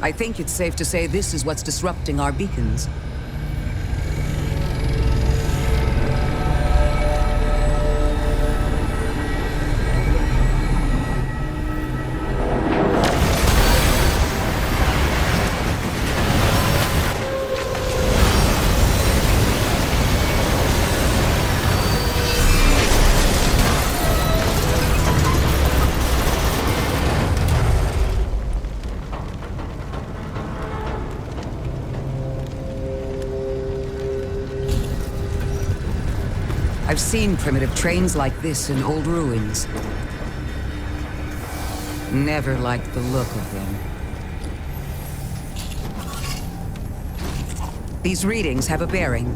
I think it's safe to say this is what's disrupting our beacons. I've seen primitive trains like this in old ruins. Never liked the look of them. These readings have a bearing.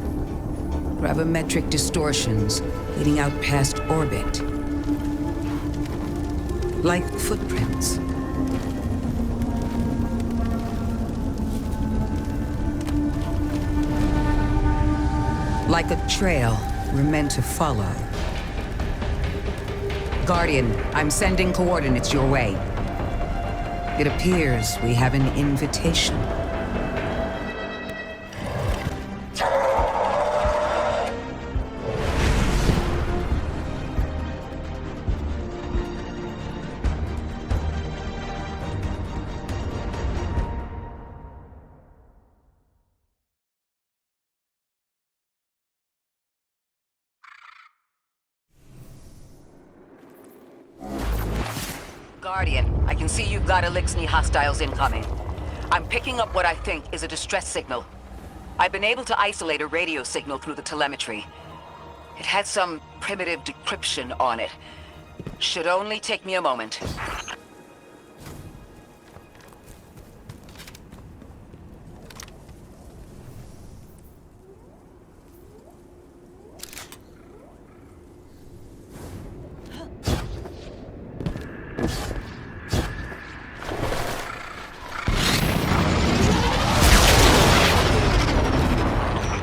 Gravimetric distortions leading out past orbit. Like footprints. Like a trail we're meant to follow. Guardian, I'm sending coordinates your way. It appears we have an invitation. Guardian, I can see you've got Eliksni hostiles incoming. I'm picking up what I think is a distress signal. I've been able to isolate a radio signal through the telemetry. It had some primitive decryption on it. Should only take me a moment.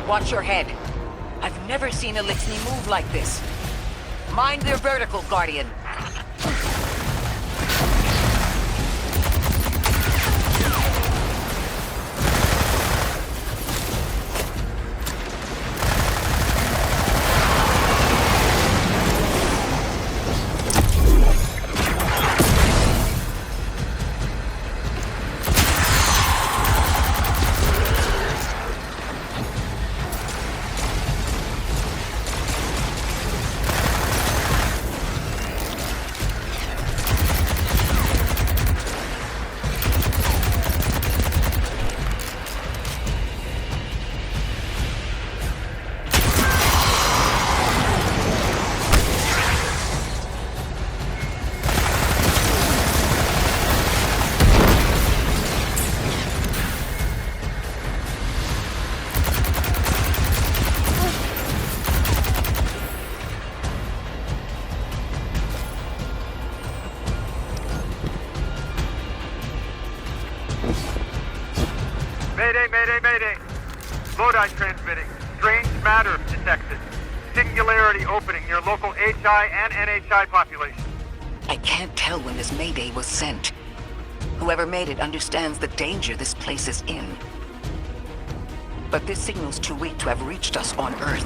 Watch your head. I've never seen Eliksni move like this. Mind their vertical, Guardian. Mayday! Lodi transmitting. Strange matter detected. Singularity opening near local HI and NHI population. I can't tell when this Mayday was sent. Whoever made it understands the danger this place is in. But this signal's too weak to have reached us on Earth.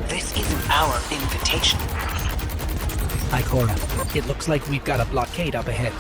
This isn't our invitation. Ikora, it looks like we've got a blockade up ahead.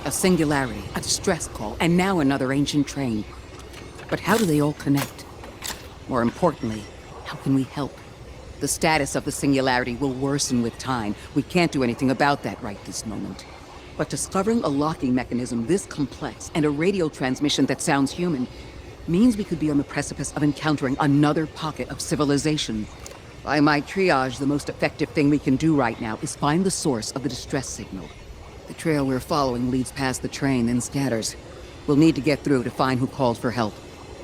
A singularity, a distress call, and now another ancient train. But how do they all connect? More importantly, how can we help? The status of the singularity will worsen with time. We can't do anything about that right this moment. But discovering a locking mechanism this complex and a radio transmission that sounds human means we could be on the precipice of encountering another pocket of civilization. By my triage, the most effective thing we can do right now is find the source of the distress signal. The trail we're following leads past the train, then scatters. We'll need to get through to find who called for help.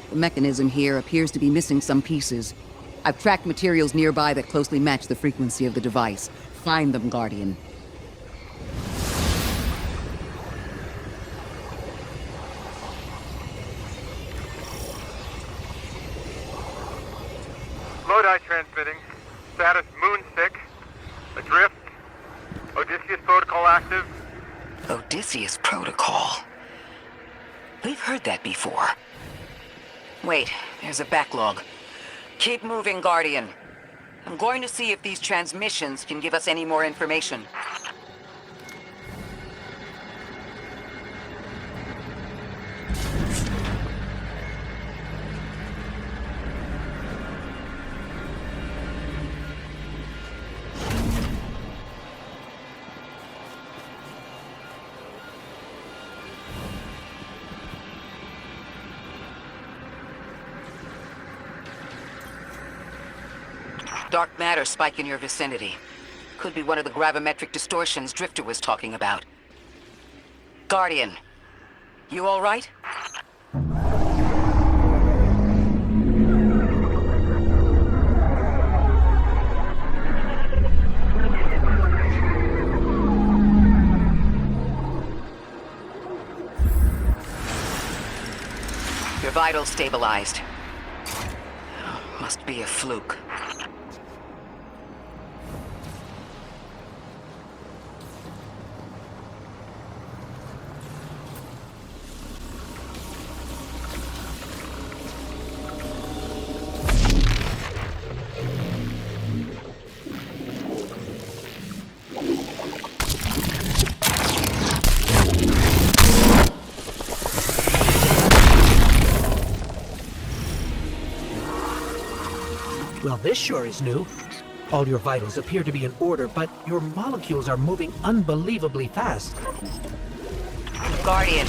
The mechanism here appears to be missing some pieces. I've tracked materials nearby that closely match the frequency of the device. Find them, Guardian. Lodi transmitting. Status Moonsick. Adrift. Odysseus protocol active. Odysseus Protocol. We've heard that before. Wait, there's a backlog. Keep moving, Guardian. I'm going to see if these transmissions can give us any more information. Dark matter spike in your vicinity. Could be one of the gravimetric distortions Drifter was talking about. Guardian, you all right? Your vitals stabilized. Must be a fluke. Well, this sure is new. All your vitals appear to be in order, but your molecules are moving unbelievably fast. Guardian,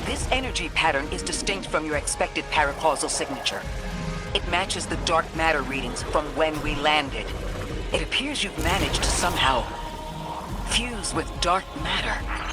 this energy pattern is distinct from your expected paracausal signature. It matches the dark matter readings from when we landed. It appears you've managed to somehow fuse with dark matter.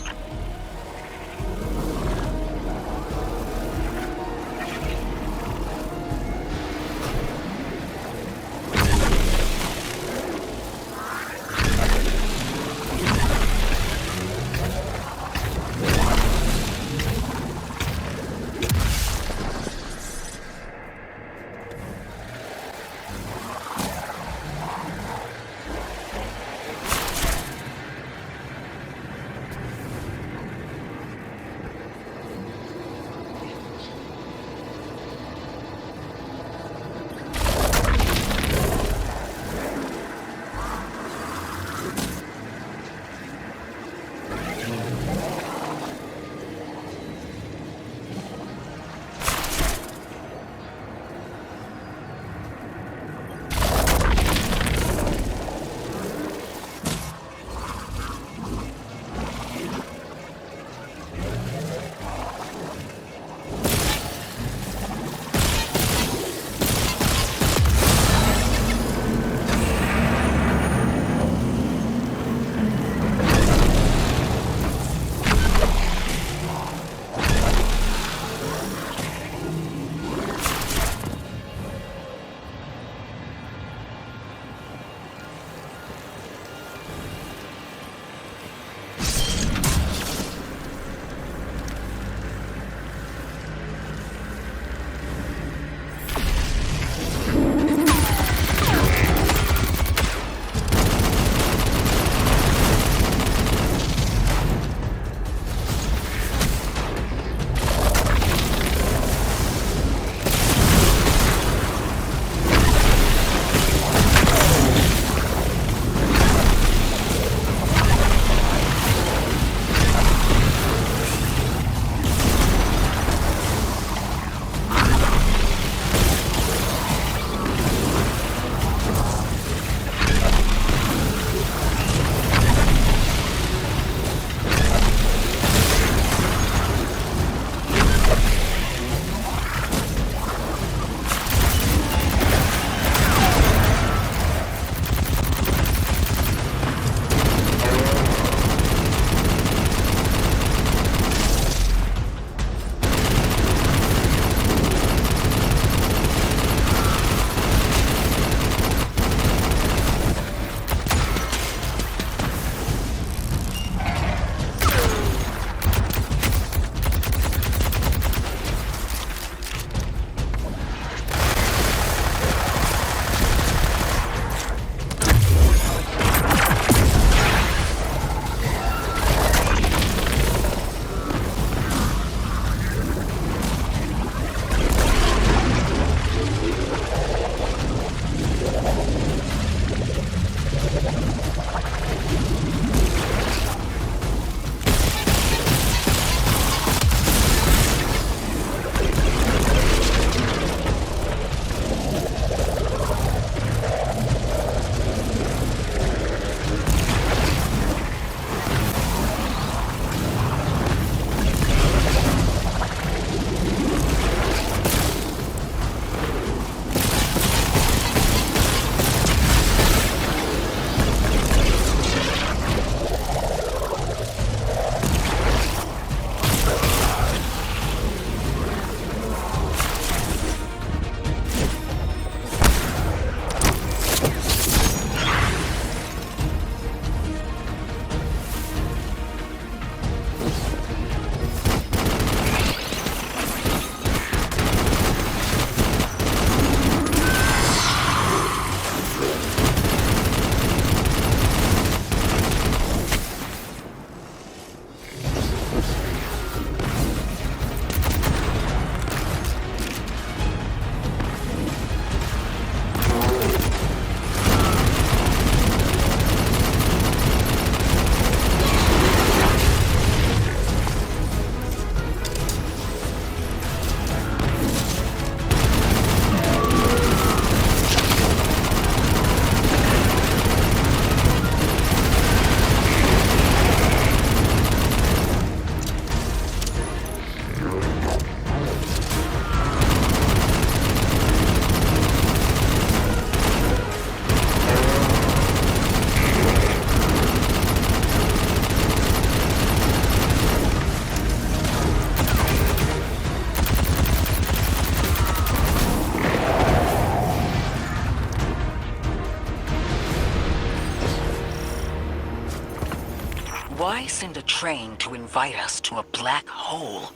send a train to invite us to a black hole.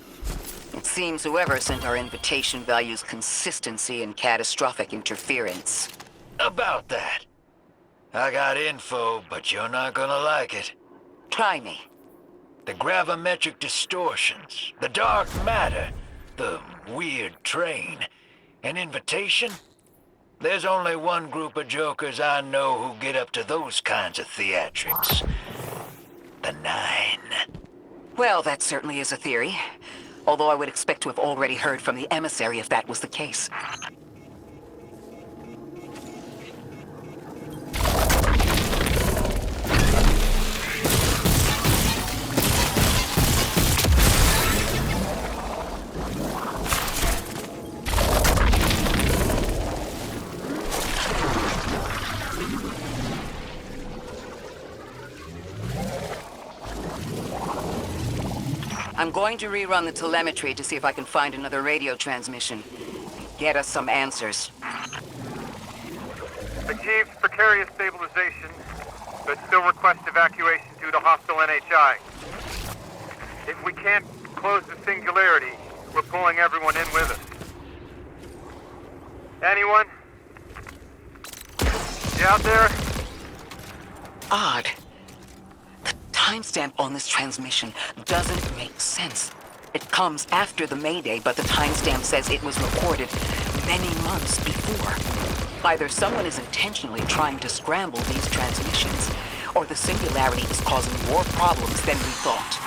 It seems whoever sent our invitation values consistency and catastrophic interference. About that. I got info, but you're not gonna like it. Try me. The gravimetric distortions, the dark matter, the weird train, an invitation? There's only one group of jokers I know who get up to those kinds of theatrics. The Nine. Well, that certainly is a theory. Although I would expect to have already heard from the emissary if that was the case. I'm going to rerun the telemetry to see if I can find another radio transmission. Get us some answers. Achieved precarious stabilization, but still request evacuation due to hostile NHI. If we can't close the singularity, we're pulling everyone in with us. Anyone? You out there? Odd. The timestamp on this transmission doesn't make sense. It comes after the Mayday, but the timestamp says it was recorded many months before. Either someone is intentionally trying to scramble these transmissions, or the singularity is causing more problems than we thought.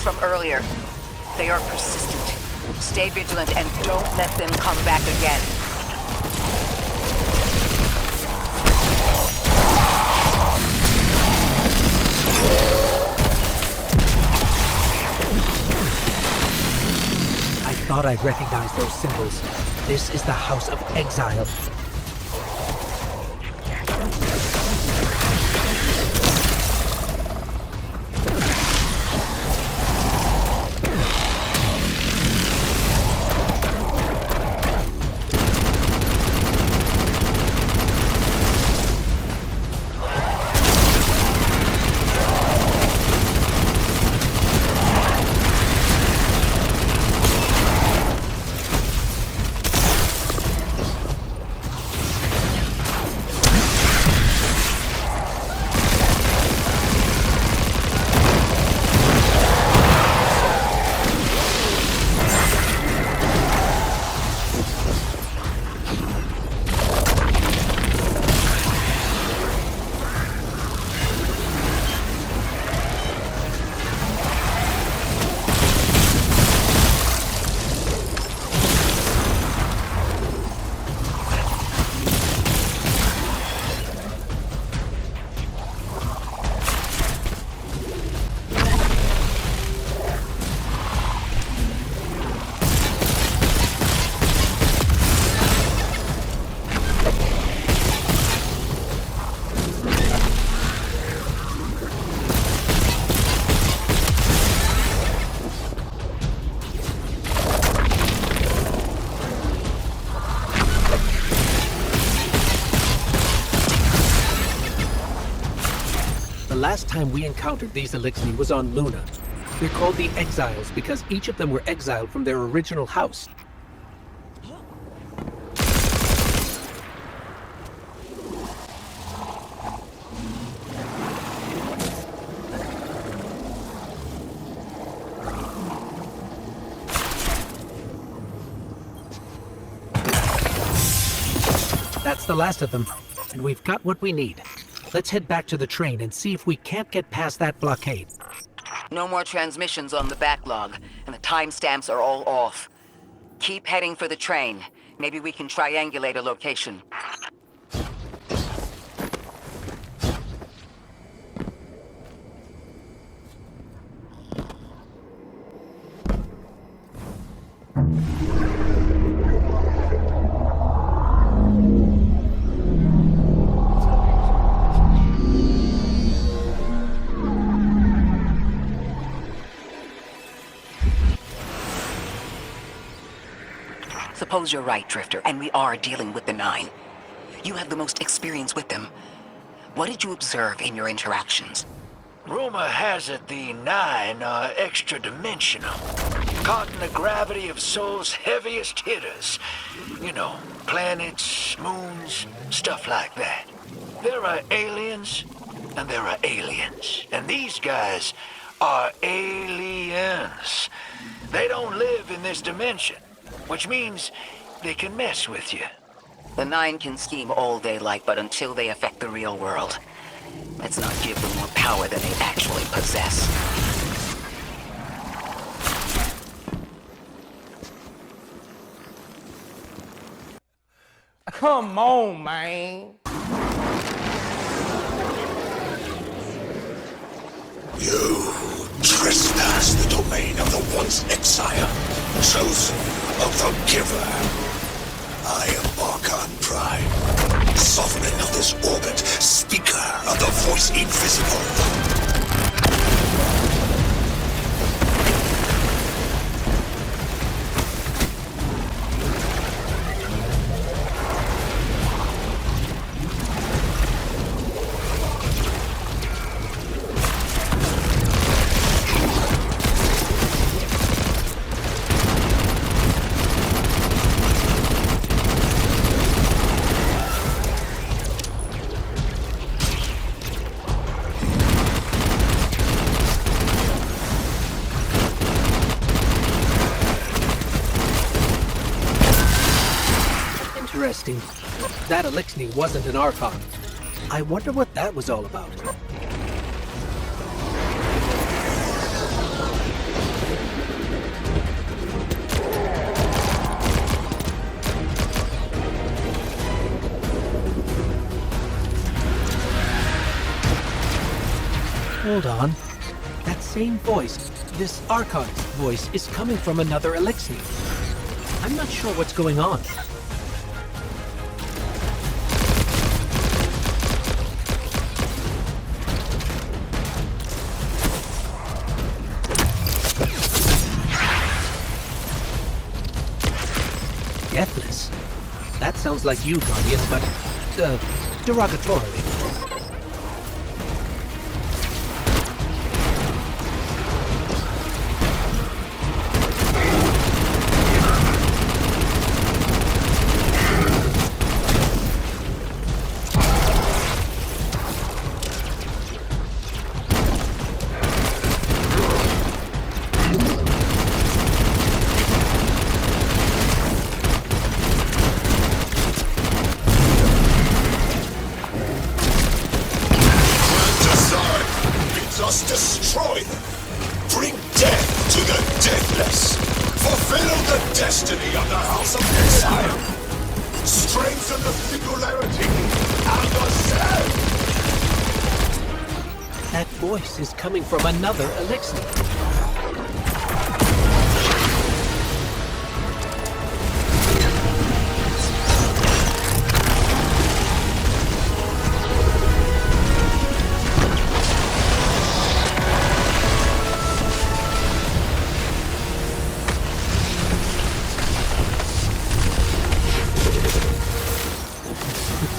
From earlier. They are persistent. Stay vigilant and don't let them come back again. I thought I'd recognize those symbols. This is the House of Exile. last time we encountered these Elixni was on Luna. They're called the Exiles because each of them were exiled from their original house. That's the last of them, and we've got what we need. Let's head back to the train and see if we can't get past that blockade. No more transmissions on the backlog, and the timestamps are all off. Keep heading for the train. Maybe we can triangulate a location. Suppose you're right, Drifter, and we are dealing with the Nine. You have the most experience with them. What did you observe in your interactions? Rumor has it the Nine are extra-dimensional. Caught in the gravity of Sol's heaviest hitters. You know, planets, moons, stuff like that. There are aliens, and there are aliens. And these guys are aliens. They don't live in this dimension, which means they can mess with you. The Nine can scheme all they like, but until they affect the real world, let's not give them more power than they actually possess. Come on, man. You trespass the domain of the once exile, chosen of the Giver. I am Archon Prime, sovereign of this orbit, speaker of the voice invisible. Interesting. That Elixni wasn't an Archon. I wonder what that was all about. Hold on. That same voice, this Archon's voice, is coming from another Elixni. I'm not sure what's going on. Deathless? That sounds like you, Guardian, but, derogatorily. Destroy them. Bring death to the deathless. Fulfill the destiny of the House of Exile. Strengthen the singularity and the self. That voice is coming from another Elixni.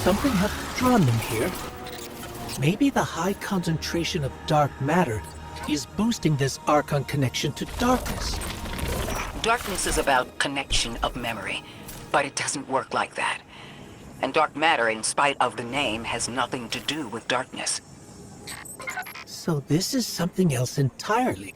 Something have drawn them here. Maybe the high concentration of dark matter is boosting this Archon connection to darkness. Darkness is about connection of memory, but it doesn't work like that. And dark matter, in spite of the name, has nothing to do with darkness. So this is something else entirely.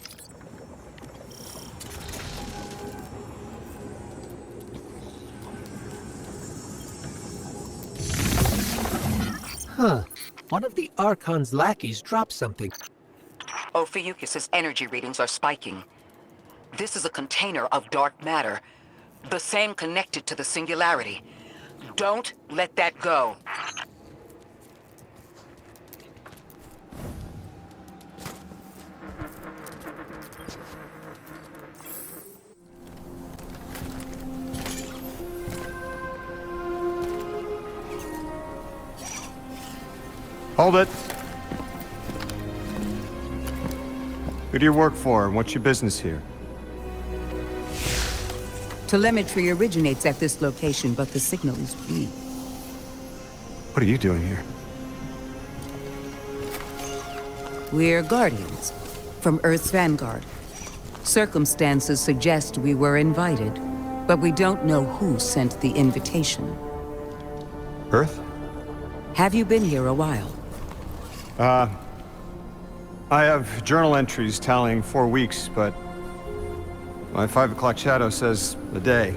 Huh. One of the Archon's lackeys dropped something. Ophiuchus's energy readings are spiking. This is a container of dark matter, the same connected to the Singularity. Don't let that go. Hold it. Who do you work for, and what's your business here? Telemetry originates at this location, but the signal is weak. What are you doing here? We're Guardians, from Earth's vanguard. Circumstances suggest we were invited, but we don't know who sent the invitation. Earth? Have you been here a while? I have journal entries tallying 4 weeks, but my 5 o'clock shadow says a day.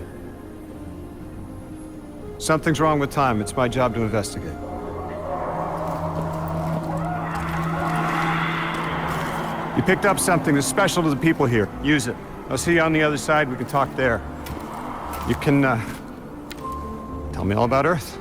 Something's wrong with time. It's my job to investigate. You picked up something that's special to the people here. Use it. I'll see you on the other side. We can talk there. You can, tell me all about Earth.